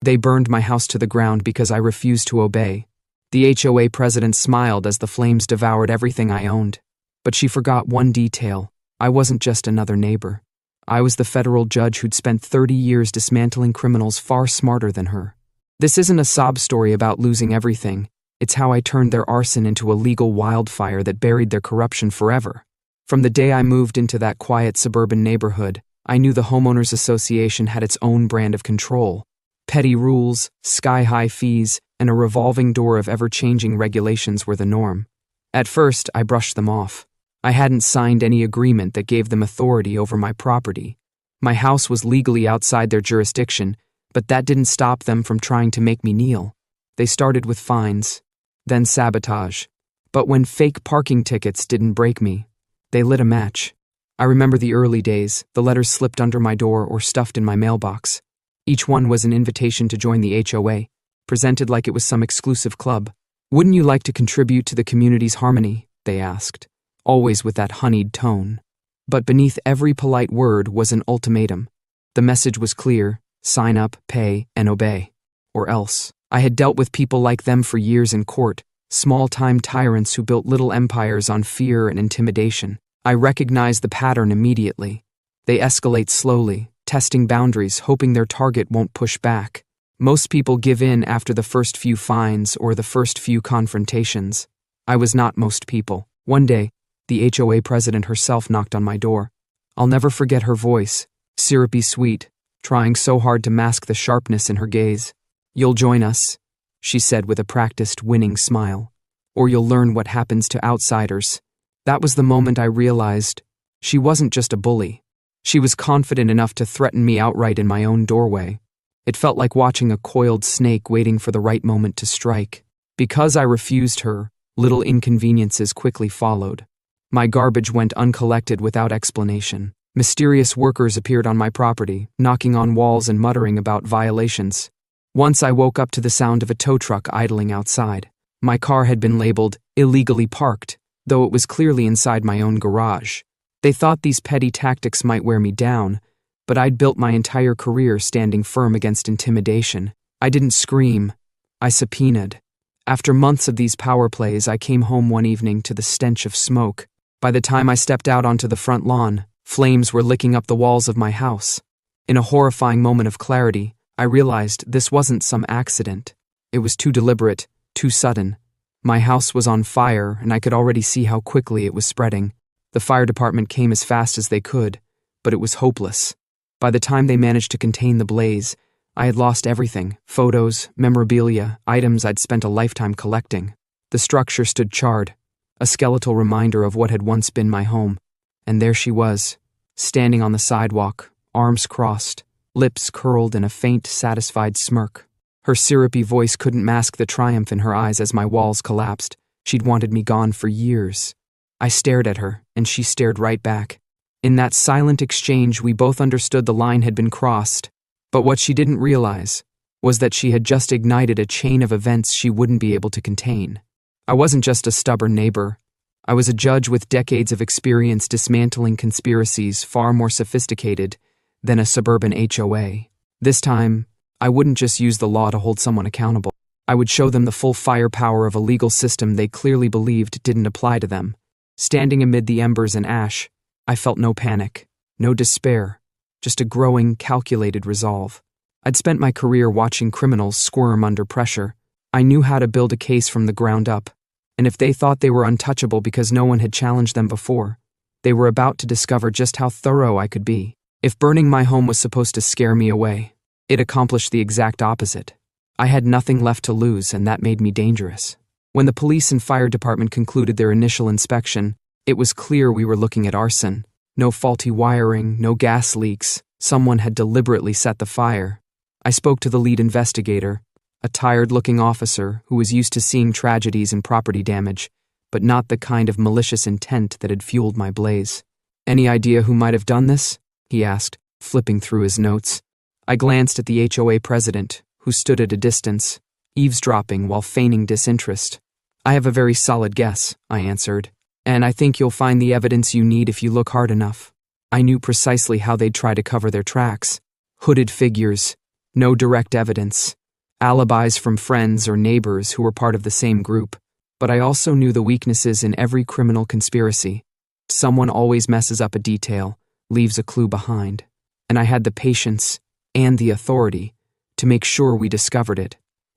They burned my house to the ground because I refused to obey. The HOA president smiled as the flames devoured everything I owned. But she forgot one detail. I wasn't just another neighbor. I was the federal judge who'd spent 30 years dismantling criminals far smarter than her. This isn't a sob story about losing everything. It's how I turned their arson into a legal wildfire that buried their corruption forever. From the day I moved into that quiet suburban neighborhood, I knew the homeowners association had its own brand of control. Petty rules, sky-high fees, and a revolving door of ever-changing regulations were the norm. At first, I brushed them off. I hadn't signed any agreement that gave them authority over my property. My house was legally outside their jurisdiction, but that didn't stop them from trying to make me kneel. They started with fines, then sabotage. But when fake parking tickets didn't break me, they lit a match. I remember the early days, the letters slipped under my door or stuffed in my mailbox. Each one was an invitation to join the HOA, presented like it was some exclusive club. "Wouldn't you like to contribute to the community's harmony?" they asked, always with that honeyed tone. But beneath every polite word was an ultimatum. The message was clear: sign up, pay, and obey. Or else. I had dealt with people like them for years in court, small-time tyrants who built little empires on fear and intimidation. I recognized the pattern immediately. They escalate slowly, testing boundaries, hoping their target won't push back. Most people give in after the first few fines or the first few confrontations. I was not most people. One day, the HOA president herself knocked on my door. I'll never forget her voice, syrupy sweet, trying so hard to mask the sharpness in her gaze. "You'll join us," she said with a practiced, winning smile. "Or you'll learn what happens to outsiders." That was the moment I realized she wasn't just a bully. She was confident enough to threaten me outright in my own doorway. It felt like watching a coiled snake waiting for the right moment to strike. Because I refused her, little inconveniences quickly followed. My garbage went uncollected without explanation. Mysterious workers appeared on my property, knocking on walls and muttering about violations. Once I woke up to the sound of a tow truck idling outside. My car had been labeled illegally parked, though it was clearly inside my own garage. They thought these petty tactics might wear me down, but I'd built my entire career standing firm against intimidation. I didn't scream. I subpoenaed. After months of these power plays, I came home one evening to the stench of smoke. By the time I stepped out onto the front lawn, flames were licking up the walls of my house. In a horrifying moment of clarity, I realized this wasn't some accident. It was too deliberate, too sudden. My house was on fire, and I could already see how quickly it was spreading. The fire department came as fast as they could, but it was hopeless. By the time they managed to contain the blaze, I had lost everything: photos, memorabilia, items I'd spent a lifetime collecting. The structure stood charred, a skeletal reminder of what had once been my home. And there she was, standing on the sidewalk, arms crossed, lips curled in a faint, satisfied smirk. Her syrupy voice couldn't mask the triumph in her eyes as my walls collapsed. She'd wanted me gone for years. I stared at her, and she stared right back. In that silent exchange, we both understood the line had been crossed. But what she didn't realize was that she had just ignited a chain of events she wouldn't be able to contain. I wasn't just a stubborn neighbor. I was a judge with decades of experience dismantling conspiracies far more sophisticated than a suburban HOA. This time, I wouldn't just use the law to hold someone accountable. I would show them the full firepower of a legal system they clearly believed didn't apply to them. Standing amid the embers and ash, I felt no panic, no despair, just a growing, calculated resolve. I'd spent my career watching criminals squirm under pressure. I knew how to build a case from the ground up, and if they thought they were untouchable because no one had challenged them before, they were about to discover just how thorough I could be. If burning my home was supposed to scare me away, it accomplished the exact opposite. I had nothing left to lose, and that made me dangerous. When the police and fire department concluded their initial inspection, it was clear we were looking at arson. No faulty wiring, no gas leaks. Someone had deliberately set the fire. I spoke to the lead investigator, a tired-looking officer who was used to seeing tragedies and property damage, but not the kind of malicious intent that had fueled my blaze. "Any idea who might have done this?" he asked, flipping through his notes. I glanced at the HOA president, who stood at a distance, eavesdropping while feigning disinterest. "I have a very solid guess," I answered, "and I think you'll find the evidence you need if you look hard enough." I knew precisely how they'd try to cover their tracks. Hooded figures, No direct evidence. Alibis from friends or neighbors who were part of the same group. But I also knew the weaknesses in every criminal conspiracy. Someone always messes up a detail, leaves a clue behind. And I had the patience and the authority to make sure we discovered it.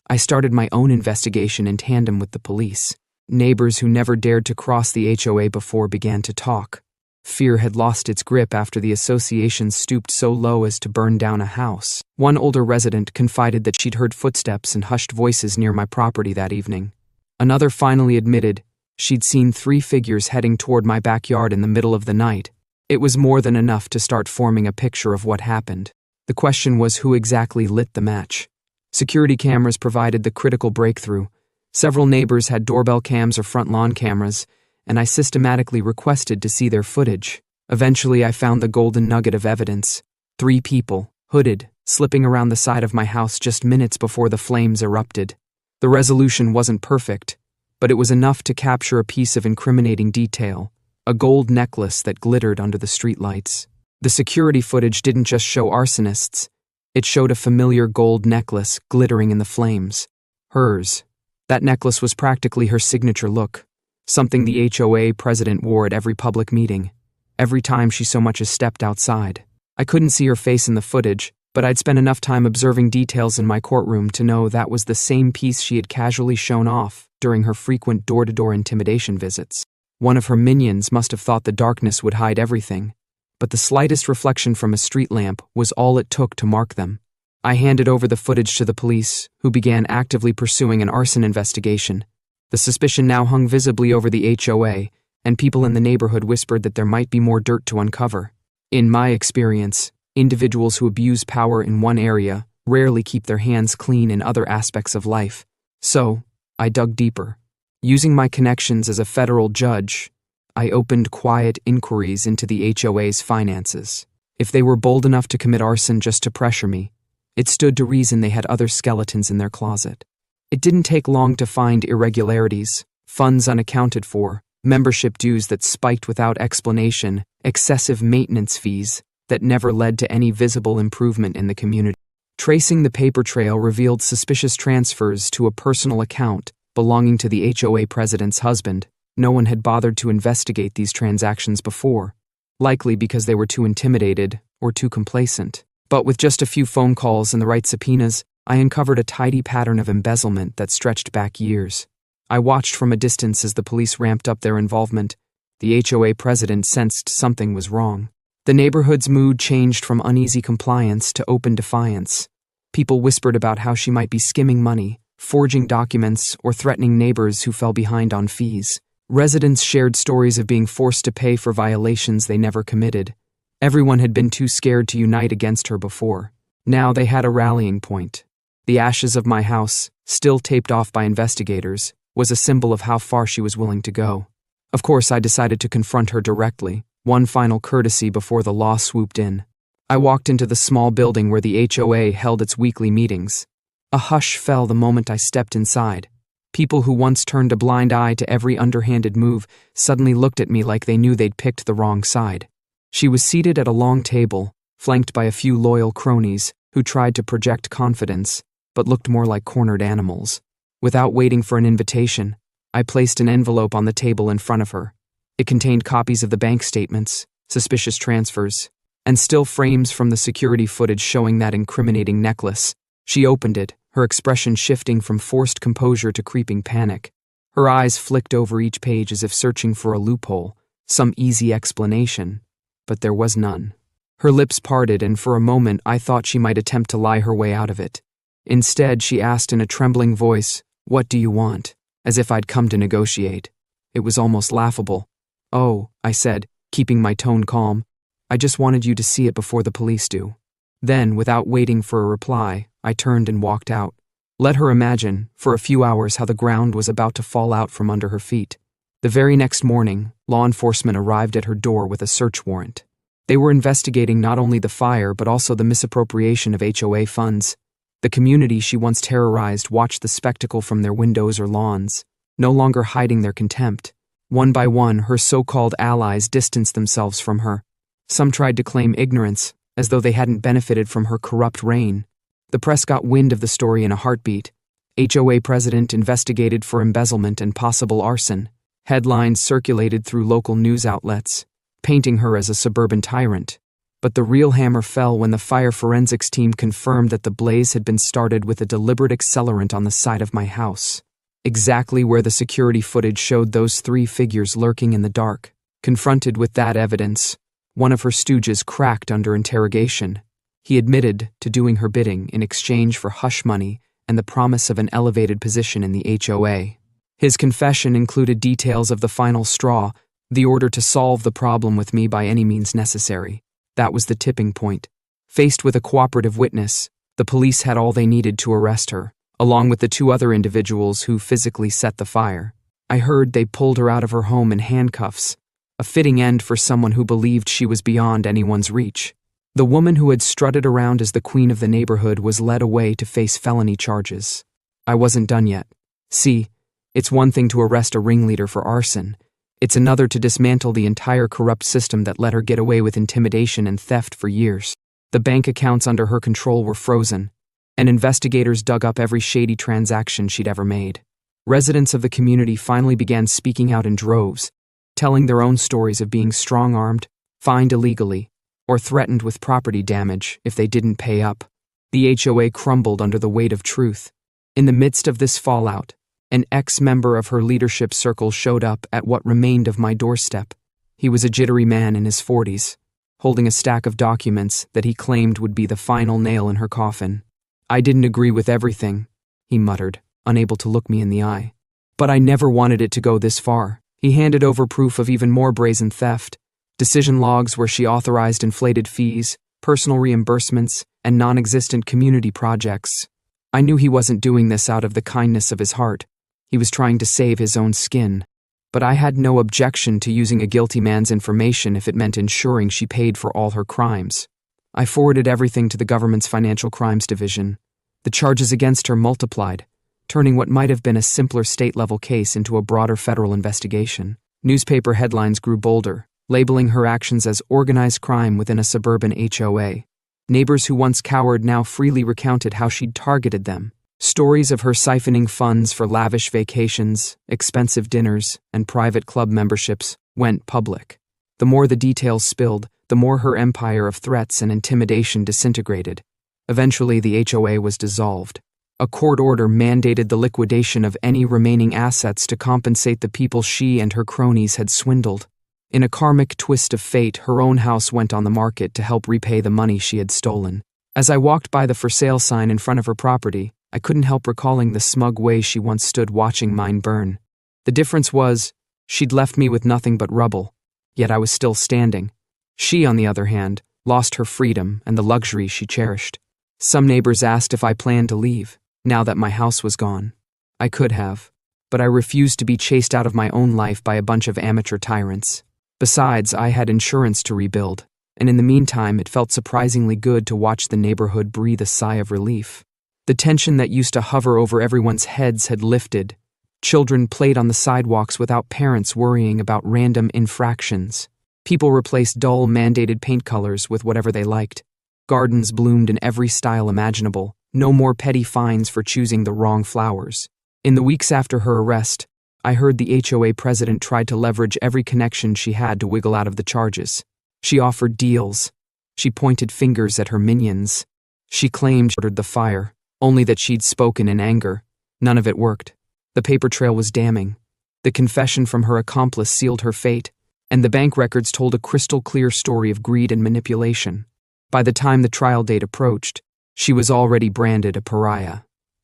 I started my own investigation in tandem with the police. Neighbors who never dared to cross the HOA before began to talk. Fear had lost its grip after the association stooped so low as to burn down a house. One older resident confided that she'd heard footsteps and hushed voices near my property that evening. Another finally admitted she'd seen 3 figures heading toward my backyard in the middle of the night. It was more than enough to start forming a picture of what happened. The question was who exactly lit the match. Security cameras provided the critical breakthrough. Several neighbors had doorbell cams or front lawn cameras, and I systematically requested to see their footage. Eventually, I found the golden nugget of evidence. 3 people, hooded, slipping around the side of my house just minutes before the flames erupted. The resolution wasn't perfect, but it was enough to capture a piece of incriminating detail, a gold necklace that glittered under the streetlights. The security footage didn't just show arsonists. It showed a familiar gold necklace glittering in the flames. Hers. That necklace was practically her signature look. Something the HOA president wore at every public meeting, every time she so much as stepped outside. I couldn't see her face in the footage, but I'd spent enough time observing details in my courtroom to know that was the same piece she had casually shown off during her frequent door-to-door intimidation visits. One of her minions must have thought the darkness would hide everything, but the slightest reflection from a street lamp was all it took to mark them. I handed over the footage to the police, who began actively pursuing an arson investigation. The suspicion now hung visibly over the HOA, and people in the neighborhood whispered that there might be more dirt to uncover. In my experience, individuals who abuse power in one area rarely keep their hands clean in other aspects of life. So, I dug deeper. Using my connections as a federal judge, I opened quiet inquiries into the HOA's finances. If they were bold enough to commit arson just to pressure me, it stood to reason they had other skeletons in their closet. It didn't take long to find irregularities, funds unaccounted for, membership dues that spiked without explanation, excessive maintenance fees that never led to any visible improvement in the community. Tracing the paper trail revealed suspicious transfers to a personal account belonging to the HOA president's husband. No one had bothered to investigate these transactions before, likely because they were too intimidated or too complacent. But with just a few phone calls and the right subpoenas, I uncovered a tidy pattern of embezzlement that stretched back years. I watched from a distance as the police ramped up their involvement. The HOA president sensed something was wrong. The neighborhood's mood changed from uneasy compliance to open defiance. People whispered about how she might be skimming money, forging documents, or threatening neighbors who fell behind on fees. Residents shared stories of being forced to pay for violations they never committed. Everyone had been too scared to unite against her before. Now they had a rallying point. The ashes of my house, still taped off by investigators, was a symbol of how far she was willing to go. Of course, I decided to confront her directly, one final courtesy before the law swooped in. I walked into the small building where the HOA held its weekly meetings. A hush fell the moment I stepped inside. People who once turned a blind eye to every underhanded move suddenly looked at me like they knew they'd picked the wrong side. She was seated at a long table, flanked by a few loyal cronies who tried to project confidence, but looked more like cornered animals. Without waiting for an invitation, I placed an envelope on the table in front of her. It contained copies of the bank statements, suspicious transfers, and still frames from the security footage showing that incriminating necklace. She opened it, her expression shifting from forced composure to creeping panic. Her eyes flicked over each page as if searching for a loophole, some easy explanation, but there was none. Her lips parted, and for a moment I thought she might attempt to lie her way out of it. Instead, she asked in a trembling voice, "What do you want?" as if I'd come to negotiate. It was almost laughable. "Oh," I said, keeping my tone calm, "I just wanted you to see it before the police do." Then, without waiting for a reply, I turned and walked out. Let her imagine, for a few hours, how the ground was about to fall out from under her feet. The very next morning, law enforcement arrived at her door with a search warrant. They were investigating not only the fire but also the misappropriation of HOA funds. The community she once terrorized watched the spectacle from their windows or lawns, no longer hiding their contempt. One by one, her so-called allies distanced themselves from her. Some tried to claim ignorance, as though they hadn't benefited from her corrupt reign. The press got wind of the story in a heartbeat. HOA president investigated for embezzlement and possible arson. Headlines circulated through local news outlets, painting her as a suburban tyrant. But the real hammer fell when the fire forensics team confirmed that the blaze had been started with a deliberate accelerant on the side of my house, exactly where the security footage showed those three figures lurking in the dark. Confronted with that evidence, one of her stooges cracked under interrogation. He admitted to doing her bidding in exchange for hush money and the promise of an elevated position in the HOA. His confession included details of the final straw, the order to solve the problem with me by any means necessary. That was the tipping point. Faced with a cooperative witness, the police had all they needed to arrest her, along with the two other individuals who physically set the fire. I heard they pulled her out of her home in handcuffs, a fitting end for someone who believed she was beyond anyone's reach. The woman who had strutted around as the queen of the neighborhood was led away to face felony charges. I wasn't done yet. See, it's one thing to arrest a ringleader for arson. It's another to dismantle the entire corrupt system that let her get away with intimidation and theft for years. The bank accounts under her control were frozen, and investigators dug up every shady transaction she'd ever made. Residents of the community finally began speaking out in droves, telling their own stories of being strong-armed, fined illegally, or threatened with property damage if they didn't pay up. The HOA crumbled under the weight of truth. In the midst of this fallout, an ex-member of her leadership circle showed up at what remained of my doorstep. He was a jittery man in his 40s, holding a stack of documents that he claimed would be the final nail in her coffin. I didn't agree with everything, he muttered, unable to look me in the eye. But I never wanted it to go this far. He handed over proof of even more brazen theft, decision logs where she authorized inflated fees, personal reimbursements, and non-existent community projects. I knew he wasn't doing this out of the kindness of his heart. He was trying to save his own skin. But I had no objection to using a guilty man's information if it meant ensuring she paid for all her crimes. I forwarded everything to the government's Financial Crimes Division. The charges against her multiplied, turning what might have been a simpler state-level case into a broader federal investigation. Newspaper headlines grew bolder, labeling her actions as organized crime within a suburban HOA. Neighbors who once cowered now freely recounted how she'd targeted them. Stories of her siphoning funds for lavish vacations, expensive dinners, and private club memberships went public. The more the details spilled, the more her empire of threats and intimidation disintegrated. Eventually, the HOA was dissolved. A court order mandated the liquidation of any remaining assets to compensate the people she and her cronies had swindled. In a karmic twist of fate, her own house went on the market to help repay the money she had stolen. As I walked by the for sale sign in front of her property, I couldn't help recalling the smug way she once stood watching mine burn. The difference was, she'd left me with nothing but rubble, yet I was still standing. She, on the other hand, lost her freedom and the luxury she cherished. Some neighbors asked if I planned to leave, now that my house was gone. I could have, but I refused to be chased out of my own life by a bunch of amateur tyrants. Besides, I had insurance to rebuild, and in the meantime it felt surprisingly good to watch the neighborhood breathe a sigh of relief. The tension that used to hover over everyone's heads had lifted. Children played on the sidewalks without parents worrying about random infractions. People replaced dull, mandated paint colors with whatever they liked. Gardens bloomed in every style imaginable. No more petty fines for choosing the wrong flowers. In the weeks after her arrest, I heard the HOA president tried to leverage every connection she had to wiggle out of the charges. She offered deals. She pointed fingers at her minions. She claimed she ordered the fire, only that she'd spoken in anger. None of it worked. The paper trail was damning. The confession from her accomplice sealed her fate, and the bank records told a crystal-clear story of greed and manipulation. By the time the trial date approached, she was already branded a pariah.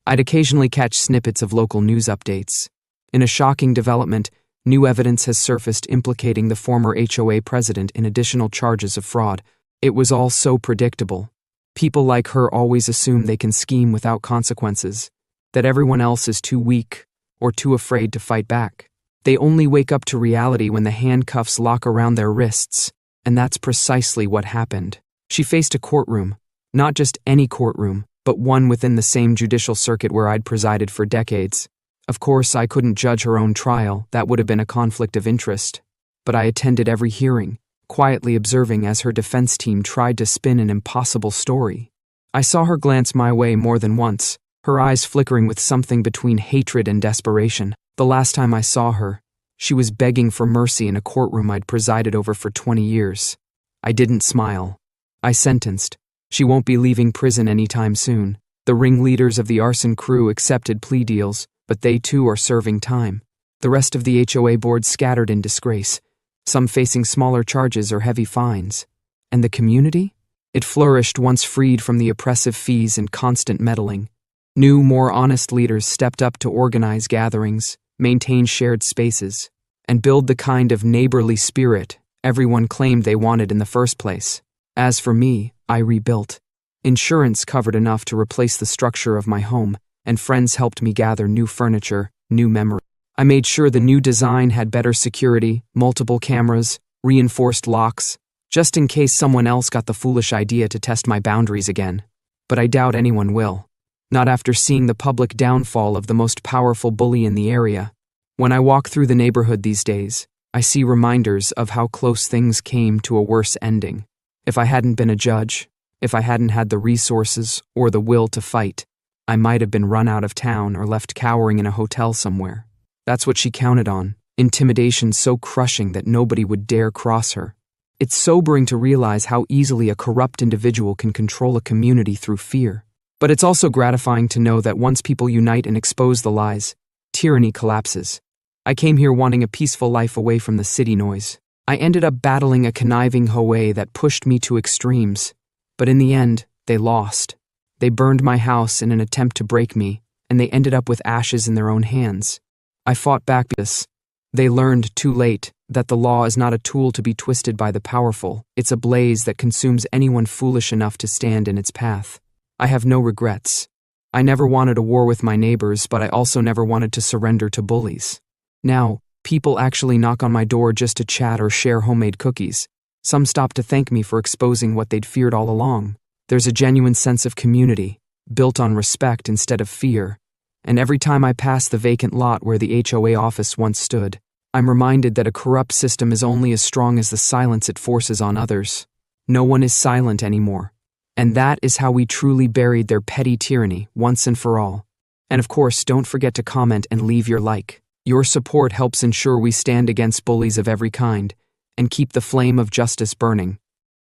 I'd occasionally catch snippets of local news updates. In a shocking development, new evidence has surfaced implicating the former HOA president in additional charges of fraud. It was all so predictable. People like her always assume they can scheme without consequences, that everyone else is too weak or too afraid to fight back. They only wake up to reality when the handcuffs lock around their wrists, and that's precisely what happened. She faced a courtroom, not just any courtroom, but one within the same judicial circuit where I'd presided for decades. Of course, I couldn't judge her own trial, that would have been a conflict of interest. But I attended every hearing, quietly observing as her defense team tried to spin an impossible story. I saw her glance my way more than once, her eyes flickering with something between hatred and desperation. The last time I saw her, she was begging for mercy in a courtroom I'd presided over for 20 years. I didn't smile. I sentenced. She won't be leaving prison anytime soon. The ringleaders of the Arson crew accepted plea deals, but they too are serving time. The rest of the HOA board scattered in disgrace, some facing smaller charges or heavy fines. And the community? It flourished once freed from the oppressive fees and constant meddling. New, more honest leaders stepped up to organize gatherings, maintain shared spaces, and build the kind of neighborly spirit everyone claimed they wanted in the first place. As for me, I rebuilt. Insurance covered enough to replace the structure of my home, and friends helped me gather new furniture, new memories. I made sure the new design had better security, multiple cameras, reinforced locks, just in case someone else got the foolish idea to test my boundaries again. But I doubt anyone will. Not after seeing the public downfall of the most powerful bully in the area. When I walk through the neighborhood these days, I see reminders of how close things came to a worse ending. If I hadn't been a judge, if I hadn't had the resources or the will to fight, I might have been run out of town or left cowering in a hotel somewhere. That's what she counted on, intimidation so crushing that nobody would dare cross her. It's sobering to realize how easily a corrupt individual can control a community through fear. But it's also gratifying to know that once people unite and expose the lies, tyranny collapses. I came here wanting a peaceful life away from the city noise. I ended up battling a conniving HOA that pushed me to extremes. But in the end, they lost. They burned my house in an attempt to break me, and they ended up with ashes in their own hands. I fought back because they learned too late that the law is not a tool to be twisted by the powerful. It's a blaze that consumes anyone foolish enough to stand in its path. I have no regrets. I never wanted a war with my neighbors, but I also never wanted to surrender to bullies. Now, people actually knock on my door just to chat or share homemade cookies. Some stop to thank me for exposing what they'd feared all along. There's a genuine sense of community, built on respect instead of fear. And every time I pass the vacant lot where the HOA office once stood, I'm reminded that a corrupt system is only as strong as the silence it forces on others. No one is silent anymore. And that is how we truly buried their petty tyranny once and for all. And of course, don't forget to comment and leave your like. Your support helps ensure we stand against bullies of every kind and keep the flame of justice burning.